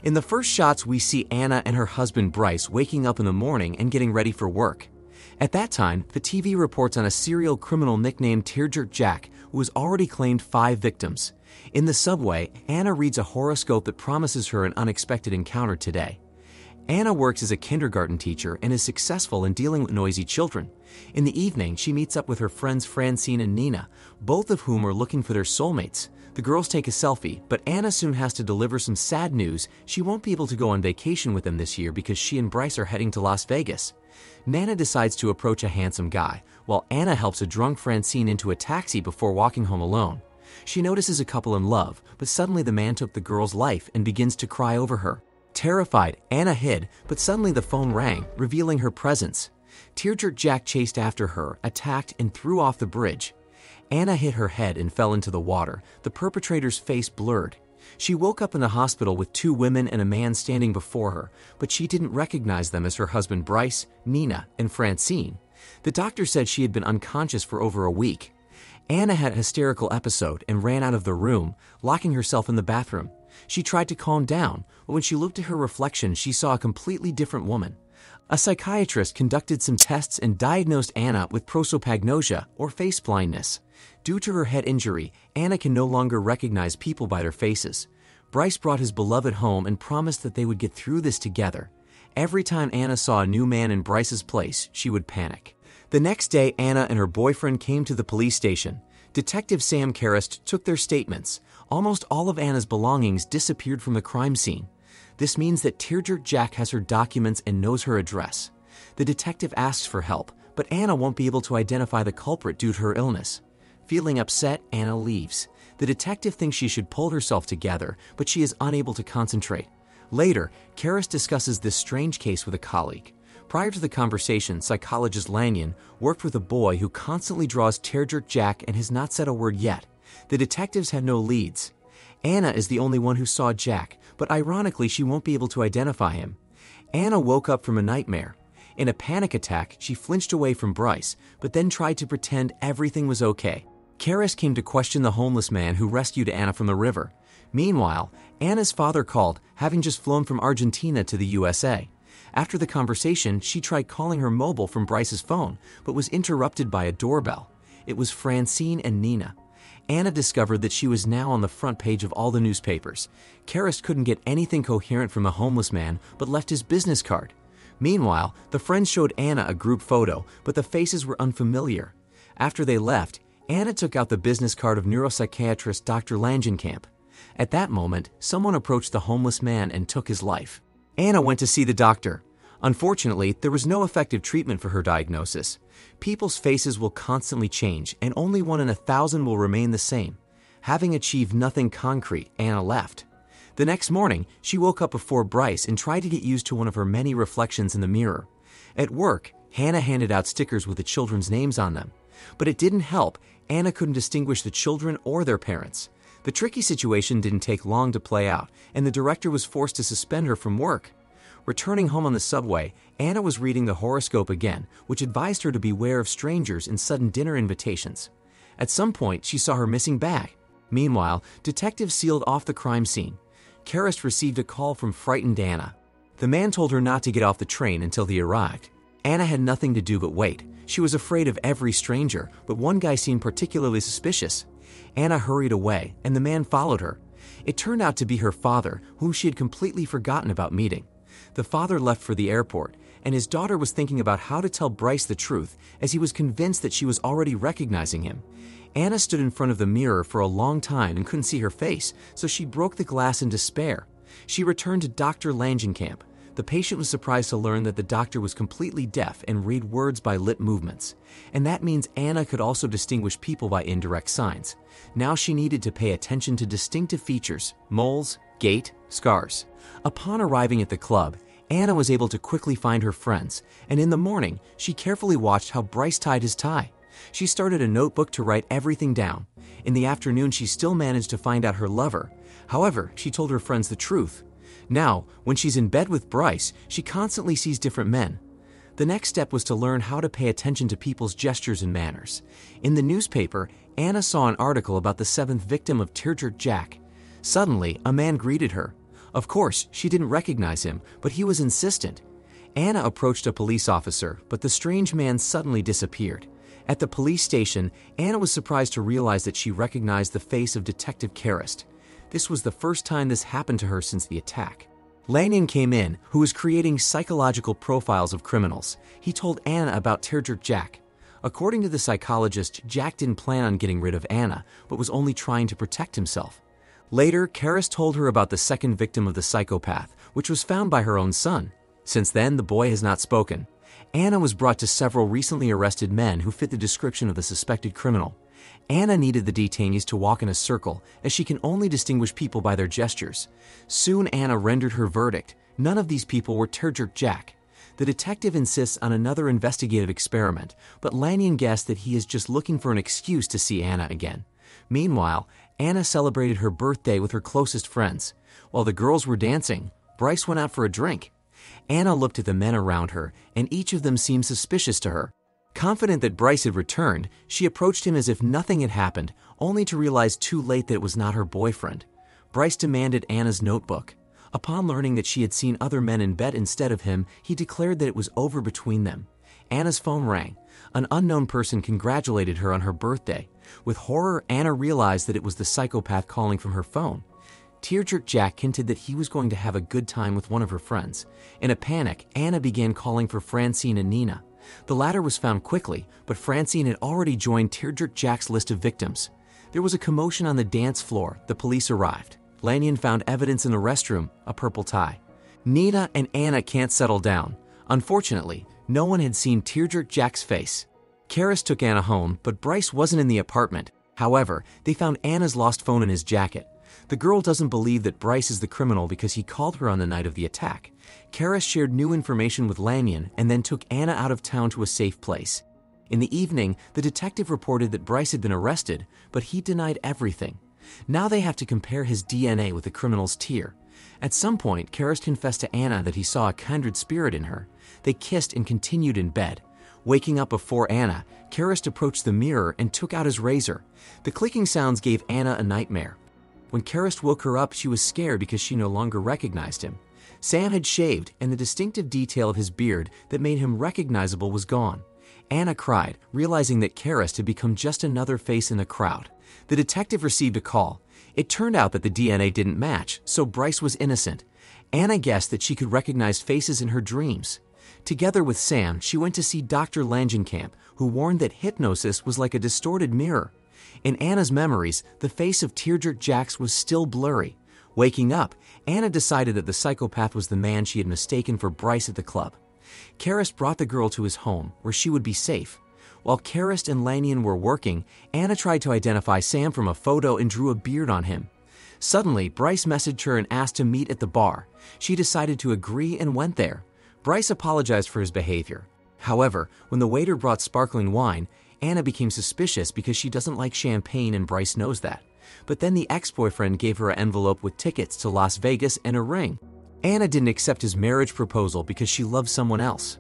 In the first shots, we see Anna and her husband Bryce waking up in the morning and getting ready for work. At that time, the TV reports on a serial criminal nicknamed Tearjerk Jack, who has already claimed 5 victims. In the subway, Anna reads a horoscope that promises her an unexpected encounter today. Anna works as a kindergarten teacher and is successful in dealing with noisy children. In the evening, she meets up with her friends Francine and Nina, both of whom are looking for their soulmates. The girls take a selfie, but Anna soon has to deliver some sad news. She won't be able to go on vacation with them this year because she and Bryce are heading to Las Vegas. Nana decides to approach a handsome guy, while Anna helps a drunk Francine into a taxi before walking home alone. She notices a couple in love, but suddenly the man took the girl's life and begins to cry over her. Terrified, Anna hid, but suddenly the phone rang, revealing her presence. Tearjerk Jack chased after her, attacked, and threw off the bridge. Anna hit her head and fell into the water, the perpetrator's face blurred. She woke up in the hospital with 2 women and a man standing before her, but she didn't recognize them as her husband Bryce, Nina, and Francine. The doctor said she had been unconscious for over a week. Anna had a hysterical episode and ran out of the room, locking herself in the bathroom. She tried to calm down, but when she looked at her reflection, she saw a completely different woman. A psychiatrist conducted some tests and diagnosed Anna with prosopagnosia, or face blindness. Due to her head injury, Anna can no longer recognize people by their faces. Bryce brought his beloved home and promised that they would get through this together. Every time Anna saw a new man in Bryce's place, she would panic. The next day, Anna and her boyfriend came to the police station. Detective Sam Karrast took their statements. Almost all of Anna's belongings disappeared from the crime scene. This means that Tearjerk Jack has her documents and knows her address. The detective asks for help, but Anna won't be able to identify the culprit due to her illness. Feeling upset, Anna leaves. The detective thinks she should pull herself together, but she is unable to concentrate. Later, Karrast discusses this strange case with a colleague. Prior to the conversation, psychologist Lanyon worked with a boy who constantly draws Tearjerk Jack and has not said a word yet. The detectives have no leads. Anna is the only one who saw Jack, but ironically she won't be able to identify him. Anna woke up from a nightmare. In a panic attack, she flinched away from Bryce, but then tried to pretend everything was okay. Karrast came to question the homeless man who rescued Anna from the river. Meanwhile, Anna's father called, having just flown from Argentina to the USA. After the conversation, she tried calling her mobile from Bryce's phone, but was interrupted by a doorbell. It was Francine and Nina. Anna discovered that she was now on the front page of all the newspapers. Karrast couldn't get anything coherent from the homeless man, but left his business card. Meanwhile, the friends showed Anna a group photo, but the faces were unfamiliar. After they left, Anna took out the business card of neuropsychiatrist Dr. Langenkamp. At that moment, someone approached the homeless man and took his life. Anna went to see the doctor. Unfortunately, there was no effective treatment for her diagnosis. People's faces will constantly change, and only 1 in 1,000 will remain the same. Having achieved nothing concrete, Anna left. The next morning, she woke up before Bryce and tried to get used to one of her many reflections in the mirror. At work, Hannah handed out stickers with the children's names on them. But it didn't help. Anna couldn't distinguish the children or their parents. The tricky situation didn't take long to play out, and the director was forced to suspend her from work. Returning home on the subway, Anna was reading the horoscope again, which advised her to beware of strangers and sudden dinner invitations. At some point, she saw her missing bag. Meanwhile, detectives sealed off the crime scene. Karrast received a call from frightened Anna. The man told her not to get off the train until he arrived. Anna had nothing to do but wait. She was afraid of every stranger, but one guy seemed particularly suspicious. Anna hurried away, and the man followed her. It turned out to be her father, whom she had completely forgotten about meeting. The father left for the airport, and his daughter was thinking about how to tell Bryce the truth, as he was convinced that she was already recognizing him. Anna stood in front of the mirror for a long time and couldn't see her face, so she broke the glass in despair. She returned to Dr. Langenkamp. The patient was surprised to learn that the doctor was completely deaf and read words by lip movements. And that means Anna could also distinguish people by indirect signs. Now she needed to pay attention to distinctive features: moles, gait, scars. Upon arriving at the club, Anna was able to quickly find her friends, and in the morning, she carefully watched how Bryce tied his tie. She started a notebook to write everything down. In the afternoon, she still managed to find out her lover. However, she told her friends the truth. Now, when she's in bed with Bryce, she constantly sees different men. The next step was to learn how to pay attention to people's gestures and manners. In the newspaper, Anna saw an article about the 7th victim of Tearjerk Jack. Suddenly, a man greeted her. Of course, she didn't recognize him, but he was insistent. Anna approached a police officer, but the strange man suddenly disappeared. At the police station, Anna was surprised to realize that she recognized the face of Detective Karras. This was the first time this happened to her since the attack. Lanyon came in, who was creating psychological profiles of criminals. He told Anna about Teardrop Jack. According to the psychologist, Jack didn't plan on getting rid of Anna, but was only trying to protect himself. Later, Karras told her about the second victim of the psychopath, which was found by her own son. Since then, the boy has not spoken. Anna was brought to several recently arrested men who fit the description of the suspected criminal. Anna needed the detainees to walk in a circle, as she can only distinguish people by their gestures. Soon Anna rendered her verdict. None of these people were Teardrop Jack. The detective insists on another investigative experiment, but Lanyon guessed that he is just looking for an excuse to see Anna again. Meanwhile, Anna celebrated her birthday with her closest friends. While the girls were dancing, Bryce went out for a drink. Anna looked at the men around her, and each of them seemed suspicious to her. Confident that Bryce had returned, she approached him as if nothing had happened, only to realize too late that it was not her boyfriend. Bryce demanded Anna's notebook. Upon learning that she had seen other men in bed instead of him, he declared that it was over between them. Anna's phone rang. An unknown person congratulated her on her birthday. With horror, Anna realized that it was the psychopath calling from her phone. Teardrop Jack hinted that he was going to have a good time with one of her friends. In a panic, Anna began calling for Francine and Nina. The latter was found quickly, but Francine had already joined Teardrop Jack's list of victims. There was a commotion on the dance floor. The police arrived. Lanyon found evidence in the restroom, a purple tie. Nina and Anna can't settle down. Unfortunately, no one had seen Teardrop Jack's face. Karras took Anna home, but Bryce wasn't in the apartment. However, they found Anna's lost phone in his jacket. The girl doesn't believe that Bryce is the criminal because he called her on the night of the attack. Karras shared new information with Lanyon and then took Anna out of town to a safe place. In the evening, the detective reported that Bryce had been arrested, but he denied everything. Now they have to compare his DNA with the criminal's tear. At some point, Karras confessed to Anna that he saw a kindred spirit in her. They kissed and continued in bed. Waking up before Anna, Karras approached the mirror and took out his razor. The clicking sounds gave Anna a nightmare. When Karras woke her up, she was scared because she no longer recognized him. Sam had shaved, and the distinctive detail of his beard that made him recognizable was gone. Anna cried, realizing that Karras had become just another face in the crowd. The detective received a call. It turned out that the DNA didn't match, so Bryce was innocent. Anna guessed that she could recognize faces in her dreams. Together with Sam, she went to see Dr. Langenkamp, who warned that hypnosis was like a distorted mirror. In Anna's memories, the face of Teardrop Jack was still blurry. Waking up, Anna decided that the psychopath was the man she had mistaken for Bryce at the club. Karras brought the girl to his home, where she would be safe. While Karras and Lanyon were working, Anna tried to identify Sam from a photo and drew a beard on him. Suddenly, Bryce messaged her and asked to meet at the bar. She decided to agree and went there. Bryce apologized for his behavior. However, when the waiter brought sparkling wine, Anna became suspicious because she doesn't like champagne and Bryce knows that. But then the ex-boyfriend gave her an envelope with tickets to Las Vegas and a ring. Anna didn't accept his marriage proposal because she loved someone else.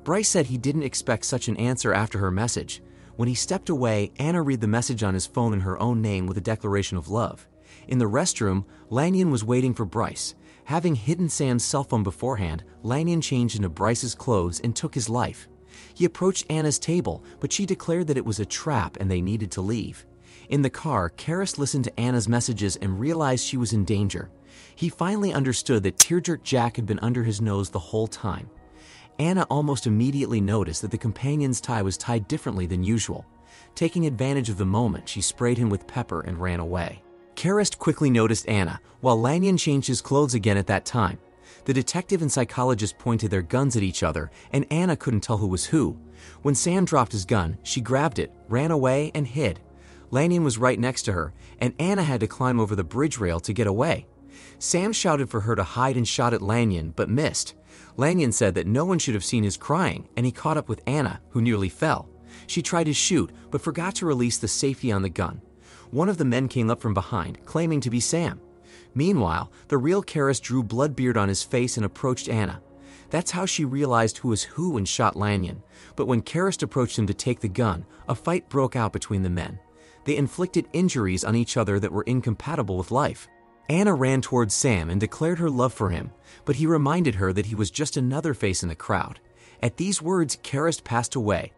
Bryce said he didn't expect such an answer after her message. When he stepped away, Anna read the message on his phone in her own name with a declaration of love. In the restroom, Lanyon was waiting for Bryce. Having hidden Sam's cell phone beforehand, Lanyon changed into Bryce's clothes and took his life. He approached Anna's table, but she declared that it was a trap and they needed to leave. In the car, Karras listened to Anna's messages and realized she was in danger. He finally understood that Teardrop Jack had been under his nose the whole time. Anna almost immediately noticed that the companion's tie was tied differently than usual. Taking advantage of the moment, she sprayed him with pepper and ran away. Karras quickly noticed Anna, while Lanyon changed his clothes again at that time. The detective and psychologist pointed their guns at each other, and Anna couldn't tell who was who. When Sam dropped his gun, she grabbed it, ran away, and hid. Lanyon was right next to her, and Anna had to climb over the bridge rail to get away. Sam shouted for her to hide and shot at Lanyon, but missed. Lanyon said that no one should have seen his crying, and he caught up with Anna, who nearly fell. She tried to shoot, but forgot to release the safety on the gun. One of the men came up from behind, claiming to be Sam. Meanwhile, the real Karras drew Bloodbeard on his face and approached Anna. That's how she realized who was who and shot Lanyon. But when Karras approached him to take the gun, a fight broke out between the men. They inflicted injuries on each other that were incompatible with life. Anna ran towards Sam and declared her love for him, but he reminded her that he was just another face in the crowd. At these words, Karist passed away.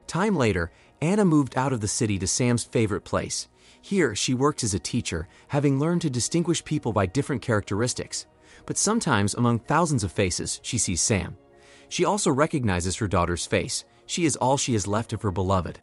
Time later, Anna moved out of the city to Sam's favorite place. Here, she worked as a teacher, having learned to distinguish people by different characteristics. But sometimes, among thousands of faces, she sees Sam. She also recognizes her daughter's face. She is all she has left of her beloved.